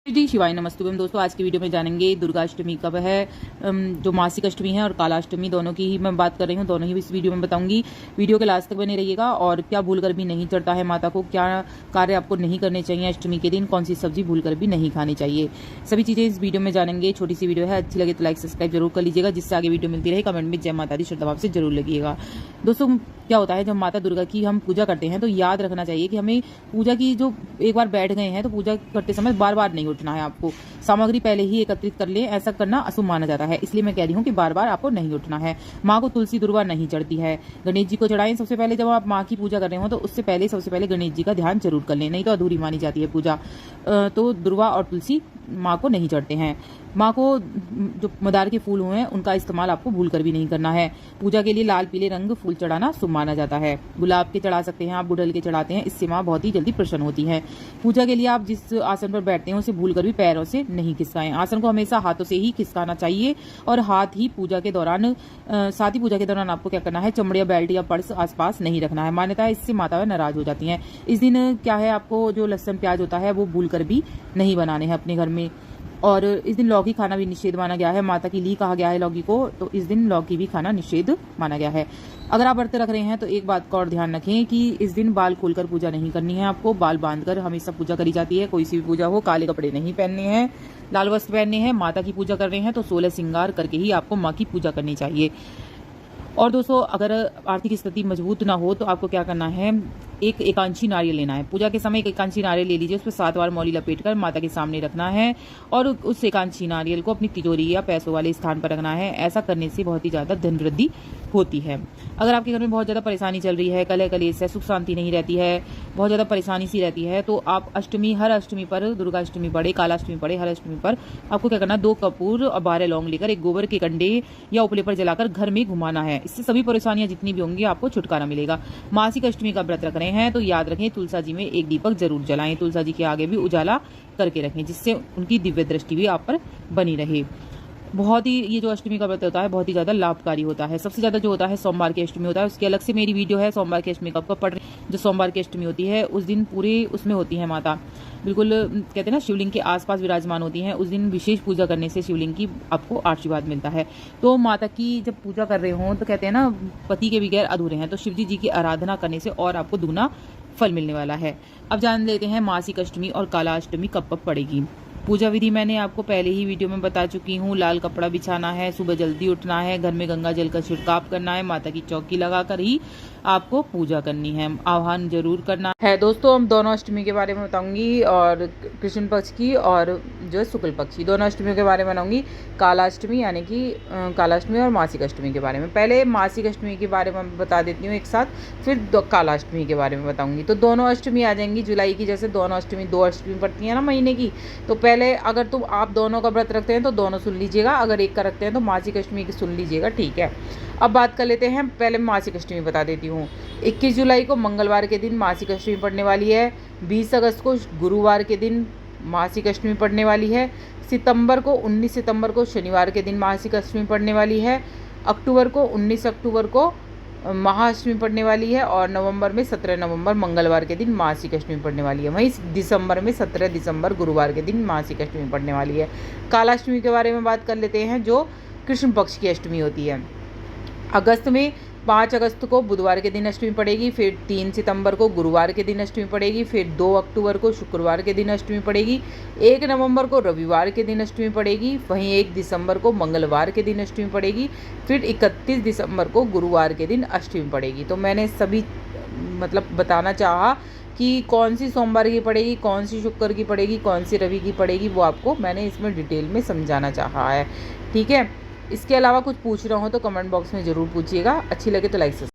जी शिवाय नमस्तुभ्यम। दोस्तों आज की वीडियो में जानेंगे दुर्गाष्टमी कब है। जो मासिक अष्टमी है और कालाष्टमी दोनों की ही मैं बात कर रही हूँ, दोनों ही इस वीडियो में बताऊंगी। वीडियो के लास्ट तक बने रहिएगा। और क्या भूलकर भी नहीं चढ़ता है माता को, क्या कार्य आपको नहीं करने चाहिए अष्टमी के दिन, कौन सी सब्जी भूलकर भी नहीं खानी चाहिए, सभी चीजें इस वीडियो में जानेंगे। छोटी सी वीडियो है, अच्छी लगे तो लाइक सब्सक्राइब जरूर कर लीजिएगा, जिससे आगे वीडियो मिलती रहे। कमेंट में जय माता दी श्रद्धा भाव से जरूर लगिएगा। दोस्तों क्या होता है, जब माता दुर्गा की हम पूजा करते हैं तो याद रखना चाहिए कि हमें पूजा की जो एक बार बैठ गए हैं तो पूजा करते समय बार बार नहीं उठना है। आपको सामग्री पहले ही एकत्रित कर लें, ऐसा करना अशुभ माना जाता है, इसलिए मैं कह रही हूँ कि बार बार आपको नहीं उठना है। माँ को तुलसी दुर्वा नहीं चढ़ती है। गणेश जी को चढ़ाएं सबसे पहले। जब आप माँ की पूजा कर रहे हो तो उससे पहले सबसे पहले गणेश जी का ध्यान जरूर कर लें, नहीं तो अधूरी मानी जाती है पूजा। तो दुर्वा और तुलसी माँ को नहीं चढ़ते हैं। माँ को जो मदार के फूल हुए हैं उनका इस्तेमाल आपको भूलकर भी नहीं करना है। पूजा के लिए लाल पीले रंग फूल चढ़ाना शुभ माना जाता है। गुलाब के चढ़ा सकते हैं आप, गुड़हल के चढ़ाते हैं, इससे माँ बहुत ही जल्दी प्रसन्न होती है। पूजा के लिए आप जिस आसन पर बैठते हैं उसे भूलकर भी पैरों से नहीं खिसकाएं। आसन को हमेशा हाथों से ही खिसकाना चाहिए और साथ ही पूजा के दौरान आपको क्या करना है, चमड़े या बेल्ट या पर्स आसपास नहीं रखना है। मान्यता है इससे माताएं नाराज हो जाती हैं। इस दिन क्या है, आपको जो लहसुन प्याज होता है वो भूलकर भी नहीं बनाने हैं अपने घर में। और इस दिन लौकी खाना भी निषेध माना गया है। माता की ली कहा गया है लौकी को, तो इस दिन लौकी भी खाना निषेध माना गया है। अगर आप व्रत रख रहे हैं तो एक बात का और ध्यान रखें कि इस दिन बाल खोलकर पूजा नहीं करनी है। आपको बाल बांधकर हमेशा पूजा करी जाती है। कोई सी भी पूजा हो, काले कपड़े नहीं पहनने हैं, लाल वस्त्र पहनने हैं। माता की पूजा कर रहे हैं तो 16 श्रृंगार करके ही आपको माँ की पूजा करनी चाहिए। और दोस्तों अगर आर्थिक स्थिति मजबूत ना हो तो आपको क्या करना है, एक एकांशी नारियल लेना है। पूजा के समय एक एकांशी नारियल ले लीजिए, उस पर 7 बार मौली लपेटकर माता के सामने रखना है और उस एकांशी नारियल को अपनी तिजोरी या पैसों वाले स्थान पर रखना है। ऐसा करने से बहुत ही ज्यादा धन वृद्धि होती है। अगर आपके घर में बहुत ज्यादा परेशानी चल रही है, कलह कलेश है, सुख शांति नहीं रहती है, बहुत ज्यादा परेशानी सी रहती है, तो आप हर अष्टमी पर, दुर्गा अष्टमी पड़े, कालाष्टमी पड़े, हर अष्टमी पर आपको क्या करना, 2 कपूर और 12 लौंग लेकर एक गोबर के कंडे या उपले पर जलाकर घर में घुमाना है। इससे सभी परेशानियां जितनी भी होंगी आपको छुटकारा मिलेगा। मासिक अष्टमी का व्रत रख रहे हैं तो याद रखें, तुलसा जी में एक दीपक जरूर जलाएं। तुलसा जी के आगे भी उजाला करके रखें, जिससे उनकी दिव्य दृष्टि भी आप पर बनी रहे। बहुत ही ये जो अष्टमी का व्रत होता है बहुत ही ज्यादा लाभकारी होता है। सबसे ज्यादा जो होता है सोमवार की अष्टमी होता है, उसकी अलग से मेरी वीडियो है सोमवार की अष्टमी कब पड़ रही। जो सोमवार की अष्टमी होती है उस दिन पूरे उसमें होती है माता, बिल्कुल कहते हैं ना शिवलिंग के आसपास विराजमान होती हैं। उस दिन विशेष पूजा करने से शिवलिंग की आपको आशीर्वाद मिलता है। तो माता की जब पूजा कर रहे हो तो कहते हैं ना, पति के बगैर अधूरे हैं, तो शिवजी जी की आराधना करने से और आपको दुगना फल मिलने वाला है। अब जान लेते हैं मासिक अष्टमी और काला अष्टमी कब पड़ेगी। पूजा विधि मैंने आपको पहले ही वीडियो में बता चुकी हूँ। लाल कपड़ा बिछाना है, सुबह जल्दी उठना है, घर में गंगा जल का छिड़काव करना है, माता की चौकी लगाकर ही आपको पूजा करनी है, आह्वान जरूर करना है। दोस्तों हम दोनों अष्टमी के बारे में बताऊंगी, और कृष्ण पक्ष की और जो है शुक्ल पक्ष की, दोनों अष्टमियों के बारे में बताऊंगी। कालाष्टमी यानी कि कालाष्टमी और मासिक अष्टमी के बारे में। पहले मासिक अष्टमी के बारे में बता देती हूँ एक साथ, फिर कालाष्टमी के बारे में बताऊंगी। तो दोनों अष्टमी आ जाएंगी जुलाई की, जैसे दोनों अष्टमी 2 अष्टमी पड़ती है ना महीने की। तो पहले अगर आप दोनों का व्रत रखते हैं तो दोनों सुन लीजिएगा, अगर एक का रखते हैं तो मासिक अष्टमी की सुन लीजिएगा, ठीक है। अब बात कर लेते हैं, पहले मासिक अष्टमी बता देती हूँ। 21 जुलाई को मंगलवार के दिन मासिक अष्टमी पड़ने वाली है। 20 अगस्त को गुरुवार के दिन मासिक अष्टमी पड़ने वाली है। 19 सितंबर को शनिवार के दिन मासिक अष्टमी पड़ने वाली है। 19 अक्टूबर को महाअष्टमी पड़ने वाली है। और नवंबर में 17 नवंबर मंगलवार के दिन मासिक अष्टमी पड़ने वाली है। वहीं दिसंबर में 17 दिसंबर गुरुवार के दिन मासिक अष्टमी पड़ने वाली है। कालाष्टमी के बारे में बात कर लेते हैं, जो कृष्ण पक्ष की अष्टमी होती है। अगस्त में 5 अगस्त को बुधवार के दिन अष्टमी पड़ेगी, फिर 3 सितंबर को गुरुवार के दिन अष्टमी पड़ेगी, फिर 2 अक्टूबर को शुक्रवार के दिन अष्टमी पड़ेगी, 1 नवंबर को रविवार के दिन अष्टमी पड़ेगी, वहीं 1 दिसंबर को मंगलवार के दिन अष्टमी पड़ेगी, फिर 31 दिसंबर को गुरुवार के दिन अष्टमी पड़ेगी। तो मैंने सभी बताना चाहा कि कौन सी सोमवार की पड़ेगी, कौन सी शुक्र की पड़ेगी, कौन सी रवि की पड़ेगी, वो आपको मैंने इसमें डिटेल में समझाना चाहा है, ठीक है। इसके अलावा कुछ पूछ रहा हूँ तो कमेंट बॉक्स में ज़रूर पूछिएगा। अच्छी लगे तो लाइक